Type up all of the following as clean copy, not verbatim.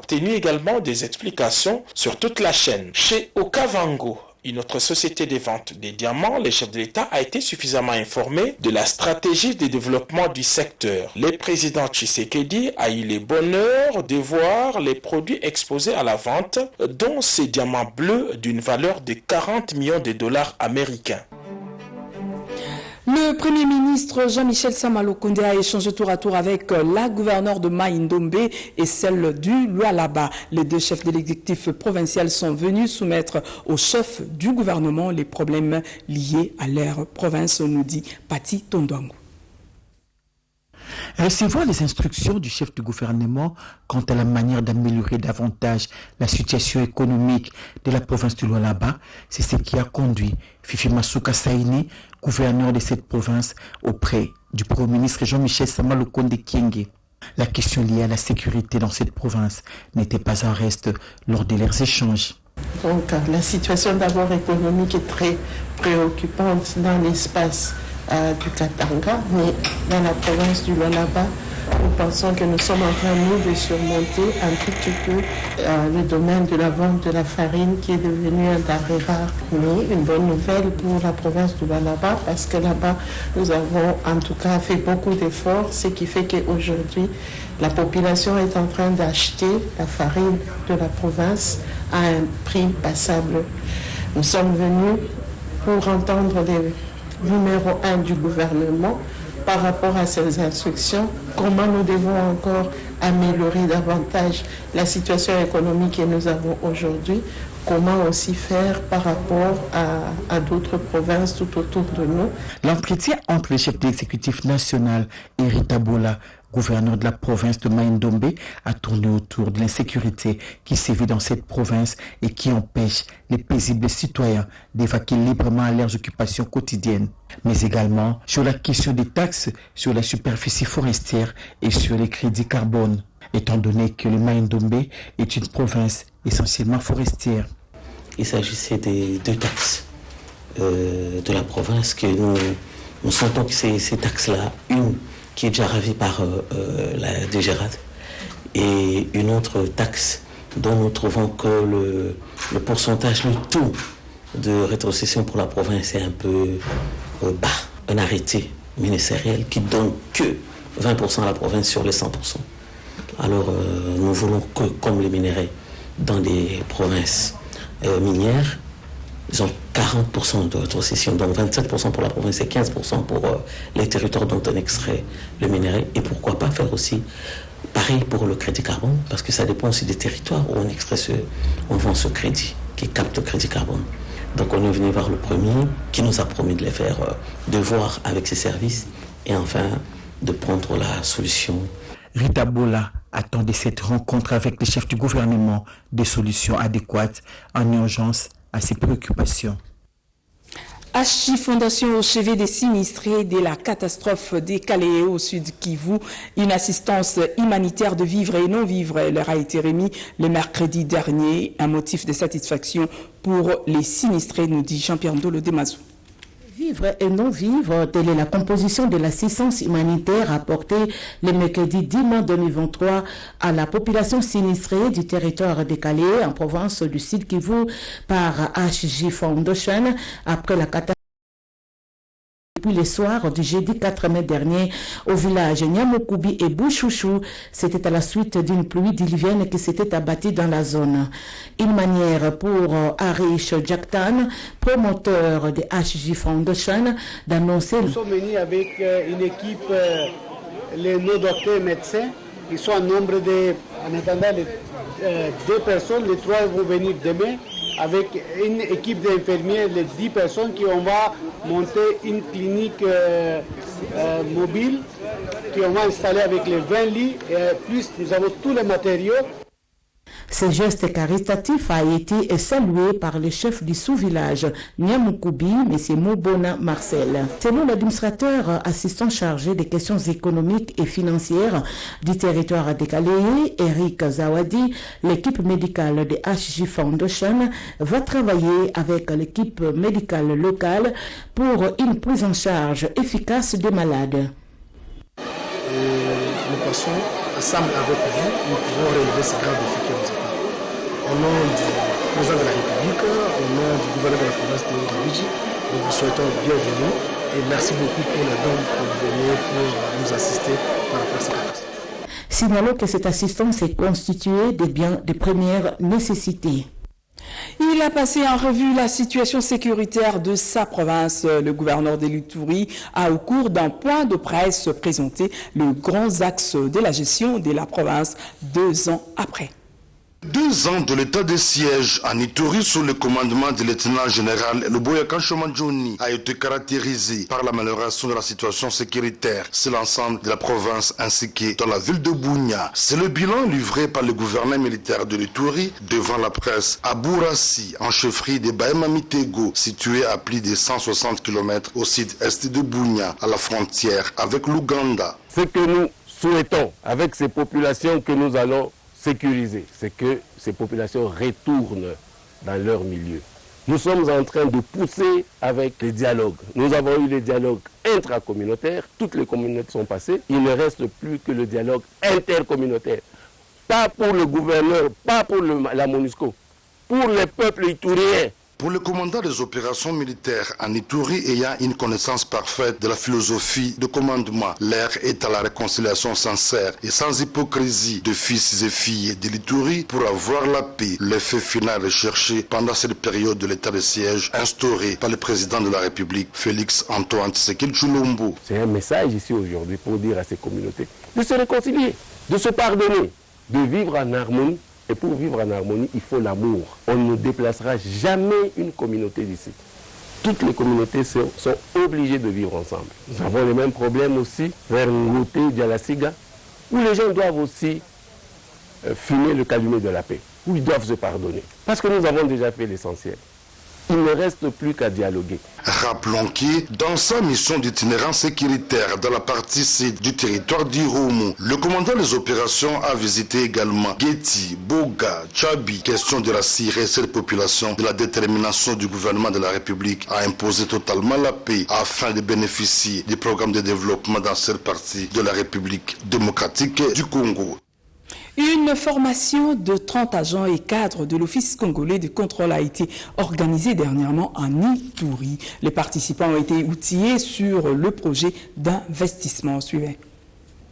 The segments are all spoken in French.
obtenu également des explications sur toute la chaîne. Chez Okavango, une autre société de vente des diamants, le chef de l'État a été suffisamment informé de la stratégie de développement du secteur. Le président Tshisekedi a eu le bonheur de voir les produits exposés à la vente, dont ces diamants bleus d'une valeur de 40 millions de dollars américains. Le Premier ministre Jean-Michel Sama-Lukonde a échangé tour à tour avec la gouverneure de Mai-Ndombe et celle du Lualaba. Les deux chefs de l'exécutif provincial sont venus soumettre au chef du gouvernement les problèmes liés à leur province, nous dit Pati Tondouangou. Recevoir les instructions du chef du gouvernement quant à la manière d'améliorer davantage la situation économique de la province du Lualaba, c'est ce qui a conduit Fifi Masuka Saini, gouverneur de cette province, auprès du Premier ministre Jean-Michel Sama-Lukonde Kyenge. La question liée à la sécurité dans cette province n'était pas en reste lors de leurs échanges. Donc la situation d'abord économique est très préoccupante dans l'espace du Katanga, mais dans la province du Lualaba, nous pensons que nous sommes en train, nous, de surmonter un tout petit peu le domaine de la vente de la farine qui est devenu un denrée rare. Mais une bonne nouvelle pour la province du Lualaba, parce que là-bas, nous avons en tout cas fait beaucoup d'efforts, ce qui fait qu'aujourd'hui, la population est en train d'acheter la farine de la province à un prix passable. Nous sommes venus pour entendre les numéro 1 du gouvernement par rapport à ces instructions, comment nous devons encore améliorer davantage la situation économique que nous avons aujourd'hui, comment aussi faire par rapport à d'autres provinces tout autour de nous. L'entretien entre le chef de l'exécutif national et Rita Bola, gouverneur de la province de Mai-Ndombe, a tourné autour de l'insécurité qui sévit dans cette province et qui empêche les paisibles citoyens d'évacuer librement à leurs occupations quotidiennes, mais également sur la question des taxes sur la superficie forestière et sur les crédits carbone, étant donné que le Mai-Ndombe est une province essentiellement forestière. Il s'agissait des deux taxes de la province que nous sentons que ces taxes-là, une qui est déjà ravie par la DGRAD et une autre taxe dont nous trouvons que le pourcentage, le taux de rétrocession pour la province est un peu bas. Un arrêté ministériel qui donne que 20% à la province sur les 100%. Alors nous voulons que, comme les minerais dans les provinces minières, ils ont 40% de rétrocession, donc 27% pour la province et 15% pour les territoires dont on extrait le minerai. Et pourquoi pas faire aussi pareil pour le crédit carbone, parce que ça dépend aussi des territoires où on vend ce crédit, qui capte le crédit carbone. Donc on est venu voir le premier, qui nous a promis de les faire, de voir avec ses services, et enfin de prendre la solution. Rita Bola attend de cette rencontre avec le chef du gouvernement des solutions adéquates en urgence à ses préoccupations. HJ Fondation au chevet des sinistrés de la catastrophe des Kaléé au sud Kivu, une assistance humanitaire de vivre et non vivre leur a été remis le mercredi dernier, un motif de satisfaction pour les sinistrés, nous dit Jean-Pierre Ndolo Demazou. Vivre et non vivre, telle est la composition de l'assistance humanitaire apportée le mercredi 10 mai 2023 à la population sinistrée du territoire de Kaléé en province du Sud Kivu par HJ Foundation après la catastrophe. Depuis le soir du jeudi 4 mai dernier au village Nyamokubi et Bouchouchou, c'était à la suite d'une pluie diluvienne qui s'était abattue dans la zone. Une manière pour Arish Jaktan, promoteur de HJ Foundation, d'annoncer... Nous sommes venus avec une équipe, nos docteurs médecins, qui sont en nombre de, en attendant, deux personnes, les trois vont venir demain, avec une équipe d'infirmiers, les 10 personnes qui on va monter une clinique mobile qu'on va installer avec les 20 lits et plus nous avons tous les matériaux. Ce geste caritatif a été salué par le chef du sous-village Nyamukubi, M. Mobona Marcel. Selon l'administrateur assistant chargé des questions économiques et financières du territoire de Kaléé, Eric Zawadi, l'équipe médicale de HJ Foundation va travailler avec l'équipe médicale locale pour une prise en charge efficace des malades. Nous passons ensemble avec vous, nous pouvons relever ces grands défis que nous avons. Au nom du président de la République, au nom du gouverneur de la province de Rufiji, nous vous souhaitons bienvenue et merci beaucoup pour les dons que vous venez pour nous assister par rapport à cette catastrophe. Signalons que cette assistance est constituée des biens de première nécessité. Il a passé en revue la situation sécuritaire de sa province. Le gouverneur de l'Ituri a, au cours d'un point de presse, présenté les grands axes de la gestion de la province 2 ans après. 2 ans de l'état de siège en Ituri sous le commandement du lieutenant-général Luboya Kanshomandjouni a été caractérisé par l'amélioration de la situation sécuritaire sur l'ensemble de la province ainsi que dans la ville de Bunia. C'est le bilan livré par le gouverneur militaire de l'Ituri devant la presse à Bourassi, en chefferie de Bahema Mitego, situé à plus de 160 km au sud-est de Bunia, à la frontière avec l'Ouganda. Ce que nous souhaitons avec ces populations que nous allons sécuriser, c'est que ces populations retournent dans leur milieu. Nous sommes en train de pousser avec les dialogues. Nous avons eu les dialogues intracommunautaires, toutes les communautés sont passées. Il ne reste plus que le dialogue intercommunautaire. Pas pour le gouverneur, pas pour la MONUSCO, pour les peuples ituriens. Pour le commandant des opérations militaires en Ituri ayant une connaissance parfaite de la philosophie de commandement, l'air est à la réconciliation sincère et sans hypocrisie de fils et filles de l'Ituri pour avoir la paix, l'effet final recherché pendant cette période de l'état de siège instauré par le président de la République, Félix Antoine Tshisekedi Tshilombo. C'est un message ici aujourd'hui pour dire à ces communautés de se réconcilier, de se pardonner, de vivre en harmonie. Et pour vivre en harmonie, il faut l'amour. On ne déplacera jamais une communauté d'ici. Toutes les communautés sont obligées de vivre ensemble. Nous avons les mêmes problèmes aussi vers Ngoté, Dialasiga, où les gens doivent aussi fumer le calumet de la paix, où ils doivent se pardonner. Parce que nous avons déjà fait l'essentiel. Il ne reste plus qu'à dialoguer. Rappelons que dans sa mission d'itinérance sécuritaire dans la partie sud du territoire d'Irumu, le commandant des opérations a visité également Geti, Boga, Tchabi. Question de rassurer cette population de la détermination du gouvernement de la République à imposer totalement la paix afin de bénéficier du programme de développement dans cette partie de la République démocratique du Congo. Une formation de 30 agents et cadres de l'Office congolais de contrôle a été organisée dernièrement en Ituri. Les participants ont été outillés sur le projet d'investissement suivant.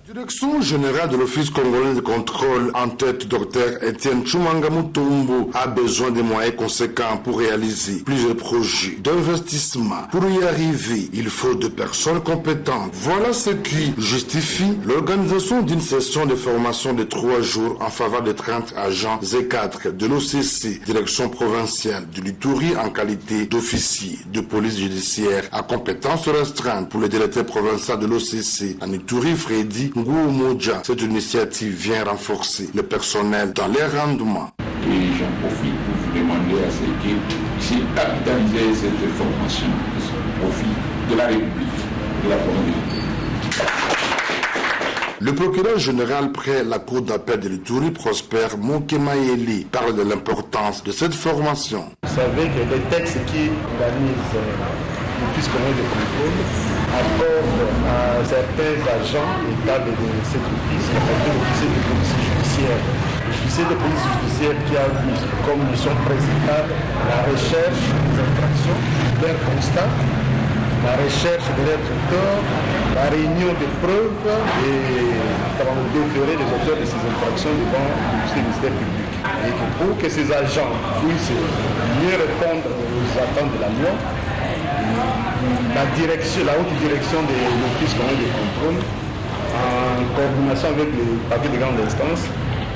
Direction générale de l'Office congolais de contrôle en tête Dr Etienne Tshumanga Mutombo a besoin de moyens conséquents pour réaliser plusieurs projets d'investissement. Pour y arriver, il faut de personnes compétentes. Voilà ce qui justifie l'organisation d'une session de formation de 3 jours en faveur de 30 agents et cadres de l'OCC, direction provinciale de l'Ituri en qualité d'officier de police judiciaire à compétences restreintes pour le directeur provincial de l'OCC en Ituri, Freddy Ngoumoudja. Cette initiative vient renforcer le personnel dans les rendements. Et j'en profite pour vous demander à ces équipes de capitaliser cette formation au profit de la République, de la province. Le procureur général près la cour d'appel de l'Ituri, Prosper Mokemayeli, parle de l'importance de cette formation. Vous savez que les textes qui organisent l'Office congolais de contrôle accordent à certains agents et cadres de cet office, l'officier de police judiciaire. L'officier de police judiciaire qui a comme mission principale la recherche des infractions, leurs constats, la recherche de leurs auteurs, la réunion des preuves et déférer les auteurs de ces infractions devant le ministère public. Et que pour que ces agents puissent mieux répondre aux attentes de la loi, la haute direction de l'Office congolais de contrôle, en coordination avec le parquet de grande instance,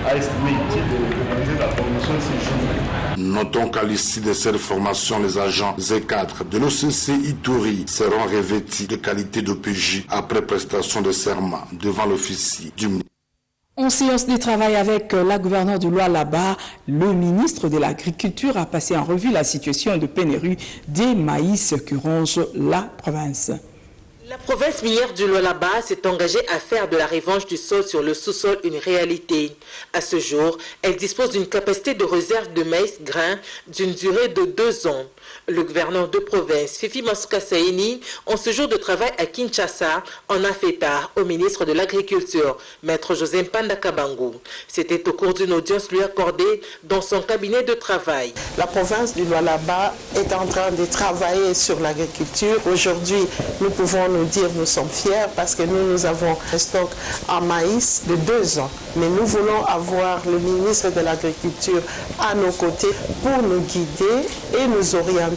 a estimé utile d'organiser la formation de ces jours. Notons qu'à l'issue de cette formation, les agents et cadres de l'OCC Ituri seront revêtis de qualité d'OPJ après prestation de serment devant l'officier du ministère. En séance de travail avec la gouverneure du Lualaba, le ministre de l'Agriculture a passé en revue la situation de pénurie des maïs qui ronge la province. La province minière du Lualaba s'est engagée à faire de la revanche du sol sur le sous-sol une réalité. À ce jour, elle dispose d'une capacité de réserve de maïs grain d'une durée de 2 ans. Le gouverneur de province, Fifi Masuka Saini, en ce jour de travail à Kinshasa, en a fait part au ministre de l'Agriculture, Maître José Mpanda Kabangu. C'était au cours d'une audience lui accordée dans son cabinet de travail. La province du Lualaba est en train de travailler sur l'agriculture. Aujourd'hui, nous pouvons nous dire nous sommes fiers parce que nous avons un stock en maïs de 2 ans. Mais nous voulons avoir le ministre de l'Agriculture à nos côtés pour nous guider et nous orienter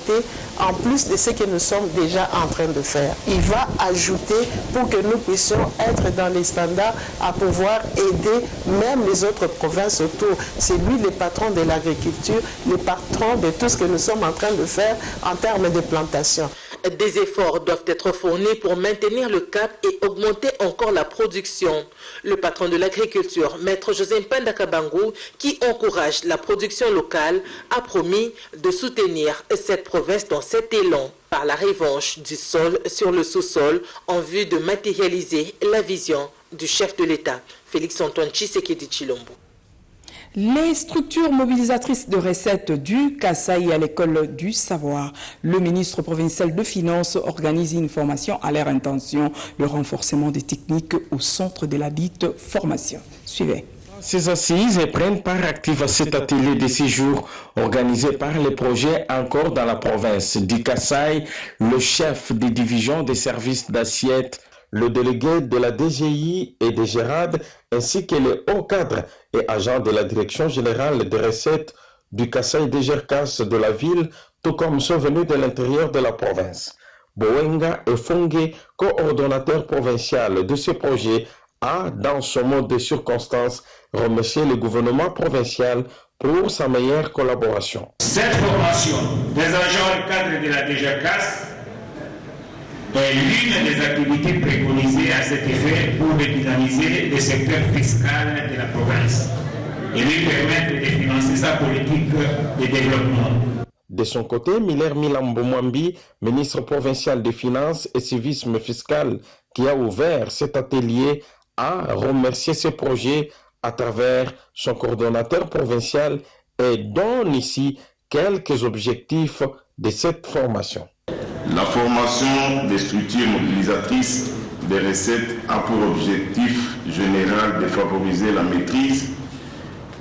en plus de ce que nous sommes déjà en train de faire. Il va ajouter pour que nous puissions être dans les standards à pouvoir aider même les autres provinces autour. C'est lui le patron de l'agriculture, le patron de tout ce que nous sommes en train de faire en termes de plantation. Des efforts doivent être fournis pour maintenir le cap et augmenter encore la production. Le patron de l'agriculture, Maître José Mpanda Kabangu, qui encourage la production locale, a promis de soutenir cette province dans cet élan par la revanche du sol sur le sous-sol en vue de matérialiser la vision du chef de l'État, Félix-Antoine Tshisekedi Tshilombo. Les structures mobilisatrices de recettes du Kasaï à l'école du savoir. Le ministre provincial de Finances organise une formation à leur intention, le renforcement des techniques au centre de la dite formation. Suivez. Ces assises prennent part active à cet atelier de séjour organisé par les projets encore dans la province du Kasaï, le chef des divisions des services d'assiette, le délégué de la DGI et des GERAD, ainsi que les hauts cadres et agents de la Direction générale des recettes du Kasaï DGRCAS de la ville, tout comme ceux venus de l'intérieur de la province. Bowenga Efongue, coordonnateur provincial de ce projet, a, dans ce mode de circonstances, remercié le gouvernement provincial pour sa meilleure collaboration. Cette formation des agents et cadres de la DGRCAS est l'une des activités préconisées à cet effet pour dynamiser le secteur fiscal de la province et lui permettre de financer sa politique de développement. De son côté, Miller Milambo Mwambi, ministre provincial des Finances et Civisme fiscal, qui a ouvert cet atelier, a remercié ce projet à travers son coordonnateur provincial et donne ici quelques objectifs de cette formation. La formation des structures mobilisatrices des recettes a pour objectif général de favoriser la maîtrise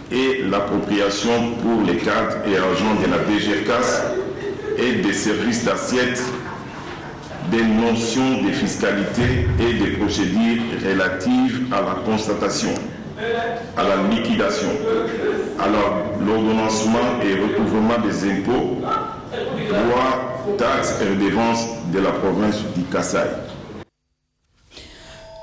et l'appropriation pour les cadres et agents de la DGRCAS et des services d'assiette des notions de fiscalité et des procédures relatives à la constatation, à la liquidation, à l'ordonnancement et recouvrement des impôts, droits, taxes et redevances de la province du Kasaï.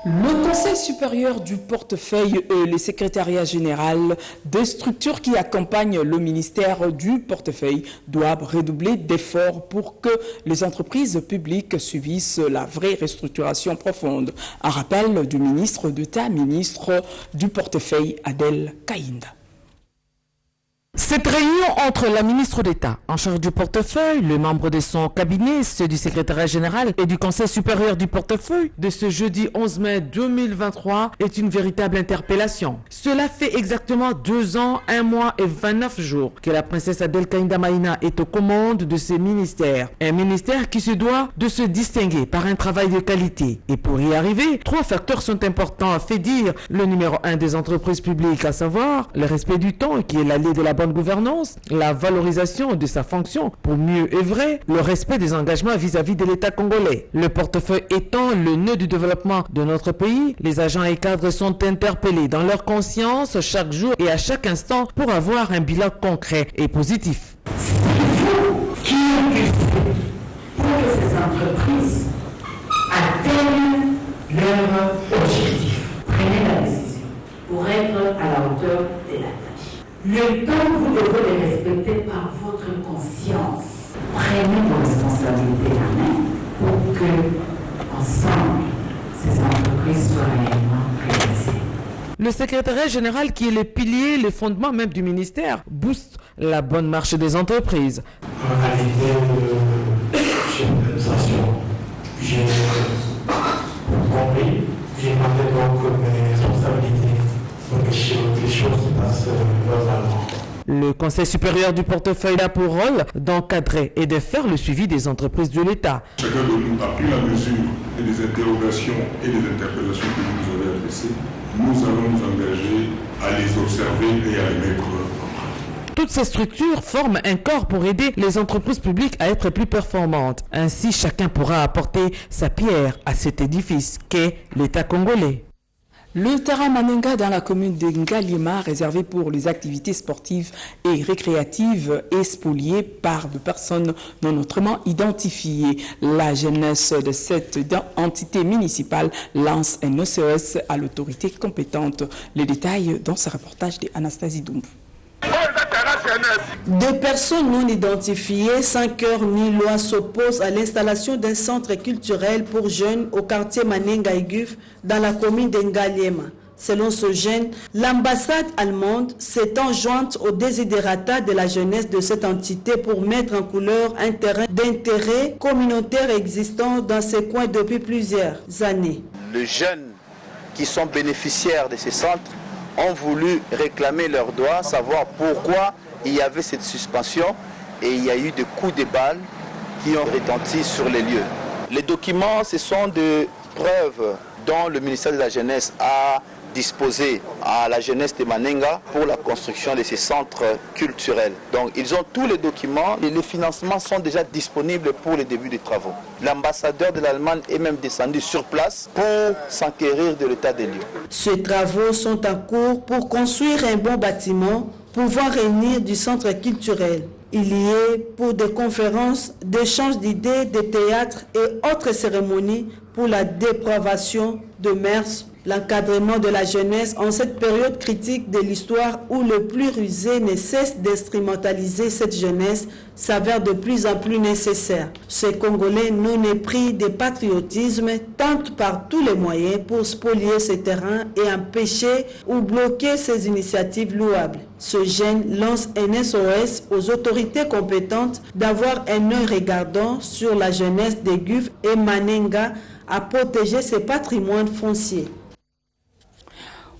Le Conseil supérieur du portefeuille et le secrétariat général des structures qui accompagnent le ministère du portefeuille doivent redoubler d'efforts pour que les entreprises publiques subissent la vraie restructuration profonde. Un rappel du ministre d'État, ministre du portefeuille Adel Kaïnda. Cette réunion entre la ministre d'État en charge du portefeuille, les membres de son cabinet, ceux du secrétariat général et du Conseil supérieur du portefeuille de ce jeudi 11 mai 2023 est une véritable interpellation. Cela fait exactement 2 ans, 1 mois et 29 jours que la princesse Adel Kaïnda Maïna est aux commandes de ces ministères. Un ministère qui se doit de se distinguer par un travail de qualité. Et pour y arriver, 3 facteurs sont importants, fait dire le numéro 1 des entreprises publiques, à savoir le respect du temps qui est l'allié de la bonne gouvernance, la valorisation de sa fonction pour mieux œuvrer, le respect des engagements vis-à-vis de l'État congolais. Le portefeuille étant le nœud du développement de notre pays, les agents et cadres sont interpellés dans leur conscience chaque jour et à chaque instant pour avoir un bilan concret et positif. Qui pour que ces entreprises atteignent leur objectif. Prenez la décision pour être à la hauteur de la tâche. Le temps, vous devez les respecter par votre conscience. Prenez vos responsabilités en main pour que, ensemble, ces entreprises soient réellement réalisées. Le secrétariat général, qui est le pilier, le fondement même du ministère, booste la bonne marche des entreprises. À l'idée de généralisation, Le Conseil supérieur du portefeuille a pour rôle d'encadrer et de faire le suivi des entreprises de l'État. Chacun de nous a pris la mesure des interrogations et des interpellations que vous nous avez adressées. Nous allons nous engager à les observer et à les mettre en pratique. Toutes ces structures forment un corps pour aider les entreprises publiques à être plus performantes. Ainsi, chacun pourra apporter sa pierre à cet édifice qu'est l'État congolais. Le terrain Manenga dans la commune de Ngaliema, réservé pour les activités sportives et récréatives, est spolié par des personnes non autrement identifiées. La jeunesse de cette entité municipale lance un SOS à l'autorité compétente. Les détails dans ce reportage d'Anastasie Doumbou. Des personnes non identifiées, sans cœur ni loi, s'opposent à l'installation d'un centre culturel pour jeunes au quartier Manenga et Guf dans la commune d'Engaliema. Selon ce jeune, l'ambassade allemande s'est enjointe au désidérata de la jeunesse de cette entité pour mettre en couleur un terrain d'intérêt communautaire existant dans ces coins depuis plusieurs années. Les jeunes qui sont bénéficiaires de ces centres ont voulu réclamer leurs droits, savoir pourquoi il y avait cette suspension et il y a eu des coups de balles qui ont retenti sur les lieux. Les documents, ce sont des preuves dont le ministère de la Jeunesse a disposé à la jeunesse de Manenga pour la construction de ces centres culturels. Donc ils ont tous les documents et les financements sont déjà disponibles pour le début des travaux. L'ambassadeur de l'Allemagne est même descendu sur place pour s'enquérir de l'état des lieux. Ces travaux sont en cours pour construire un bon bâtiment pouvant réunir du centre culturel. Il y est pour des conférences, d'échanges d'idées, de théâtres et autres cérémonies pour la dépravation de mœurs, l'encadrement de la jeunesse en cette période critique de l'histoire où le plus rusé ne cesse d'instrumentaliser cette jeunesse s'avère de plus en plus nécessaire. Ces Congolais non épris de patriotisme tentent par tous les moyens pour spolier ces terrains et empêcher ou bloquer ces initiatives louables. Ce jeune lance un SOS aux autorités compétentes d'avoir un œil regardant sur la jeunesse des Guf et Manenga à protéger ses patrimoines fonciers.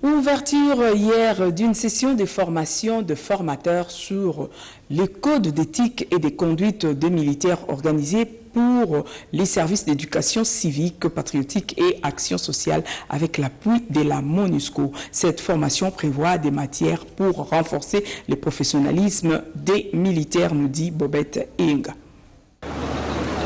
Ouverture hier d'une session de formation de formateurs sur les codes d'éthique et des conduites des militaires organisés pour les services d'éducation civique, patriotique et action sociale avec l'appui de la MONUSCO. Cette formation prévoit des matières pour renforcer le professionnalisme des militaires, nous dit Bobette Inga.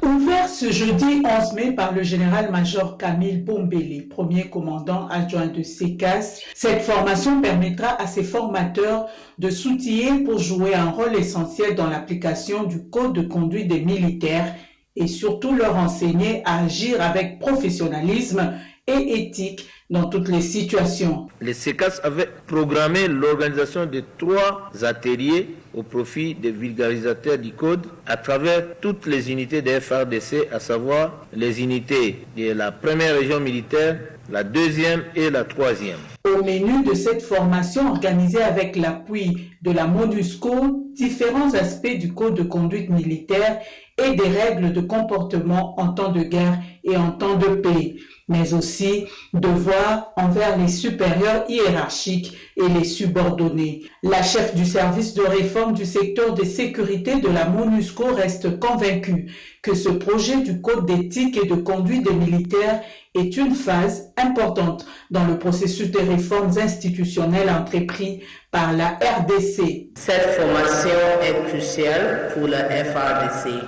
Ouvert ce jeudi 11 mai par le général-major Camille Bombele, premier commandant adjoint de SECAS, cette formation permettra à ses formateurs de s'outiller pour jouer un rôle essentiel dans l'application du code de conduite des militaires et surtout leur enseigner à agir avec professionnalisme et éthique dans toutes les situations. Le SECAS avait programmé l'organisation de 3 ateliers au profit des vulgarisateurs du code à travers toutes les unités de FARDC, à savoir les unités de la première région militaire, la deuxième et la troisième. Au menu de cette formation organisée avec l'appui de la MONUSCO, différents aspects du code de conduite militaire et des règles de comportement en temps de guerre et en temps de paix, mais aussi devoirs envers les supérieurs hiérarchiques et les subordonnés. La chef du service de réforme du secteur de sécurité de la MONUSCO reste convaincue que ce projet du code d'éthique et de conduite des militaires est une phase importante dans le processus de réformes institutionnelles entrepris par la RDC. Cette formation est cruciale pour la FARDC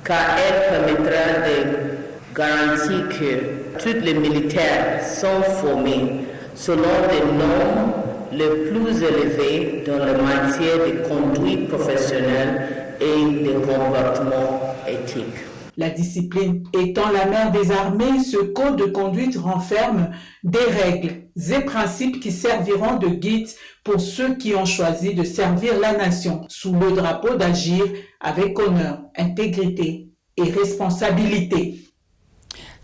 car elle permettra de garantir que tous les militaires sont formés selon des normes les plus élevées dans la matière de conduite professionnelle et de comportement éthique. La discipline étant la mère des armées, ce code de conduite renferme des règles et principes qui serviront de guide pour ceux qui ont choisi de servir la nation sous le drapeau d'agir avec honneur, intégrité et responsabilité.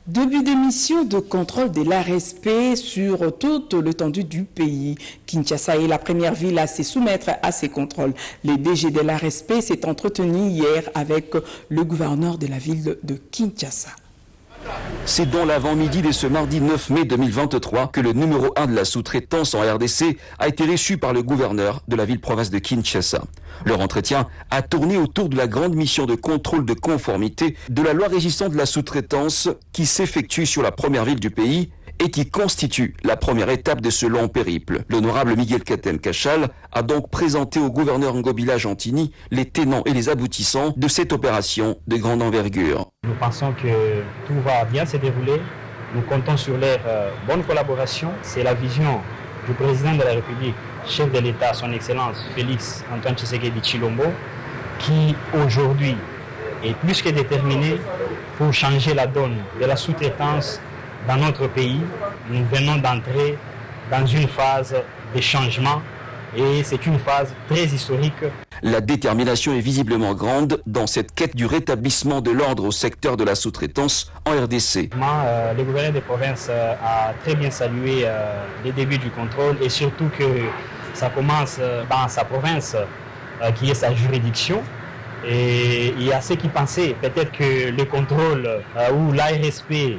Début des missions de contrôle de l'ARSP sur toute l'étendue du pays. Kinshasa est la première ville à se soumettre à ces contrôles. Le DG de l'ARSP s'est entretenu hier avec le gouverneur de la ville de Kinshasa. C'est dans l'avant-midi de ce mardi 9 mai 2023 que le numéro 1 de la sous-traitance en RDC a été reçu par le gouverneur de la ville-province de Kinshasa. Leur entretien a tourné autour de la grande mission de contrôle de conformité de la loi régissant de la sous-traitance qui s'effectue sur la première ville du pays et qui constitue la première étape de ce long périple. L'honorable Miguel Katen-Kachal a donc présenté au gouverneur Ngobila Gentini les tenants et les aboutissants de cette opération de grande envergure. Nous pensons que tout va bien se dérouler. Nous comptons sur leur bonne collaboration. C'est la vision du président de la République, chef de l'État, son Excellence Félix Antoine Tshisekedi Tshilombo, qui aujourd'hui est plus que déterminé pour changer la donne de la sous-traitance dans notre pays. Nous venons d'entrer dans une phase de changement et c'est une phase très historique. La détermination est visiblement grande dans cette quête du rétablissement de l'ordre au secteur de la sous-traitance en RDC. Le gouverneur de province a très bien salué les débuts du contrôle et surtout que ça commence dans sa province qui est sa juridiction. Et il y a ceux qui pensaient peut-être que le contrôle ou l'ARSP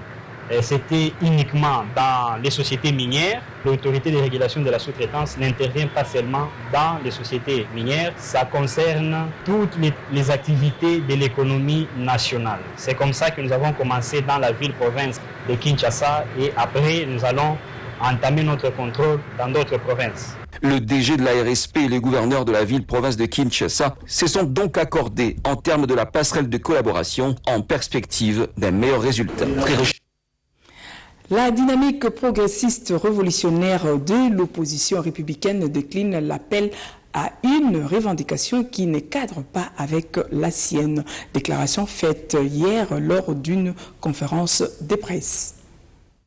c'était uniquement dans les sociétés minières. L'autorité de régulation de la sous-traitance n'intervient pas seulement dans les sociétés minières, ça concerne toutes les activités de l'économie nationale. C'est comme ça que nous avons commencé dans la ville-province de Kinshasa et après nous allons entamer notre contrôle dans d'autres provinces. Le DG de la RSP et les gouverneurs de la ville-province de Kinshasa se sont donc accordés en termes de la passerelle de collaboration en perspective d'un meilleur résultat. La dynamique progressiste révolutionnaire de l'opposition républicaine décline l'appel à une revendication qui ne cadre pas avec la sienne. Déclaration faite hier lors d'une conférence de presse.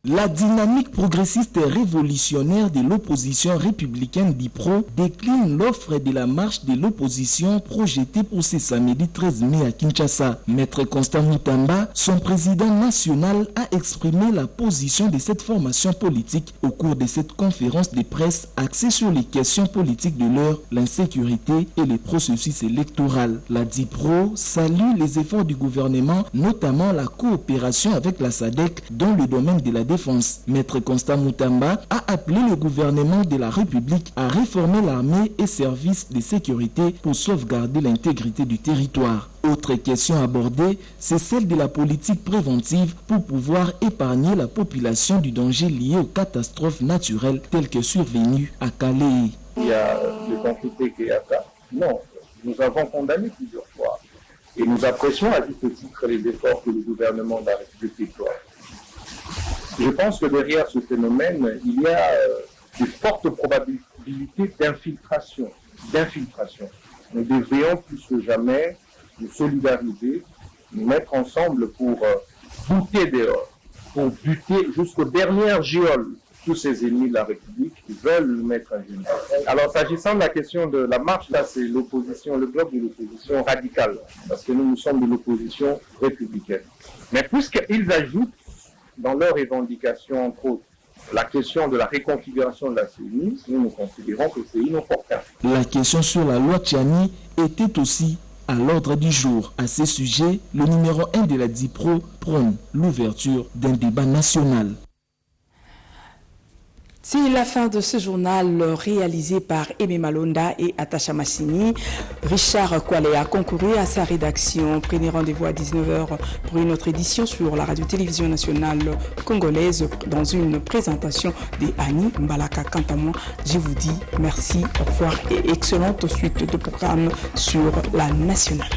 La dynamique progressiste et révolutionnaire de l'opposition républicaine DIPRO décline l'offre de la marche de l'opposition projetée pour ce samedi 13 mai à Kinshasa. Maître Constant Mutamba, son président national, a exprimé la position de cette formation politique au cours de cette conférence de presse axée sur les questions politiques de l'heure, l'insécurité et le processus électoral. La DIPRO salue les efforts du gouvernement, notamment la coopération avec la SADC dans le domaine de la défense. Maître Constant Mutamba a appelé le gouvernement de la République à réformer l'armée et services de sécurité pour sauvegarder l'intégrité du territoire. Autre question abordée, c'est celle de la politique préventive pour pouvoir épargner la population du danger lié aux catastrophes naturelles telles que survenues à Calais. Il y a le conflit Kéaka. Non, nous avons condamné plusieurs fois et nous apprécions à juste titre les efforts que le gouvernement de la République déploie. Je pense que derrière ce phénomène, il y a de fortes probabilités d'infiltration. Nous devrions plus que jamais nous solidariser, nous mettre ensemble pour buter dehors, pour buter jusqu'aux dernières géoles tous ces ennemis de la République qui veulent nous mettre à genoux. Alors, s'agissant de la question de la marche, là, c'est l'opposition, le bloc de l'opposition radicale, parce que nous sommes de l'opposition républicaine. Mais puisqu'ils ajoutent dans leurs revendications, entre autres, la question de la réconfiguration de la CENI, nous considérons que c'est inopportun. La question sur la loi Tchani était aussi à l'ordre du jour. À ce sujet, le numéro 1 de la DIPRO prône l'ouverture d'un débat national. C'est la fin de ce journal réalisé par Aimé Malonda et Attacha Massini. Richard Kwale a concouru à sa rédaction. Prenez rendez-vous à 19h pour une autre édition sur la radio-télévision nationale congolaise dans une présentation de Annie Mbalaka. Quant à moi, je vous dis merci, au revoir et excellente suite de programmes sur la nationale.